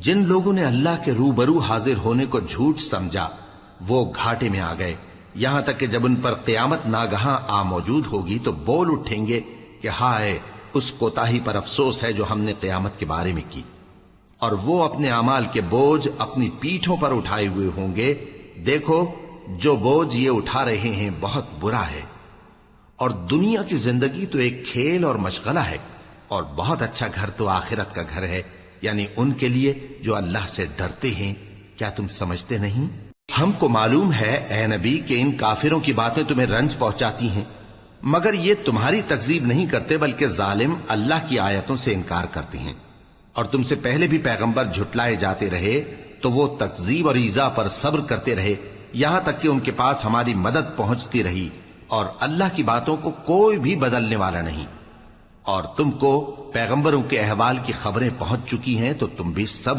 جن لوگوں نے اللہ کے روبرو حاضر ہونے کو جھوٹ سمجھا وہ گھاٹے میں آ گئے، یہاں تک کہ جب ان پر قیامت ناگہاں آ موجود ہوگی تو بول اٹھیں گے کہ ہائے اس کوتاہی پر افسوس ہے جو ہم نے قیامت کے بارے میں کی، اور وہ اپنے اعمال کے بوجھ اپنی پیٹھوں پر اٹھائے ہوئے ہوں گے، دیکھو جو بوجھ یہ اٹھا رہے ہیں بہت برا ہے، اور دنیا کی زندگی تو ایک کھیل اور مشغلہ ہے، اور بہت اچھا گھر تو آخرت کا گھر ہے، یعنی ان کے لیے جو اللہ سے ڈرتے ہیں۔ کیا تم سمجھتے نہیں؟ ہم کو معلوم ہے اے نبی کہ ان کافروں کی باتیں تمہیں رنج پہنچاتی ہیں، مگر یہ تمہاری تکذیب نہیں کرتے بلکہ ظالم اللہ کی آیتوں سے انکار کرتے ہیں، اور تم سے پہلے بھی پیغمبر جھٹلائے جاتے رہے تو وہ تکذیب اور ایذا پر صبر کرتے رہے، یہاں تک کہ ان کے پاس ہماری مدد پہنچتی رہی، اور اللہ کی باتوں کو کوئی بھی بدلنے والا نہیں، اور تم کو پیغمبروں کے احوال کی خبریں پہنچ چکی ہیں تو تم بھی صبر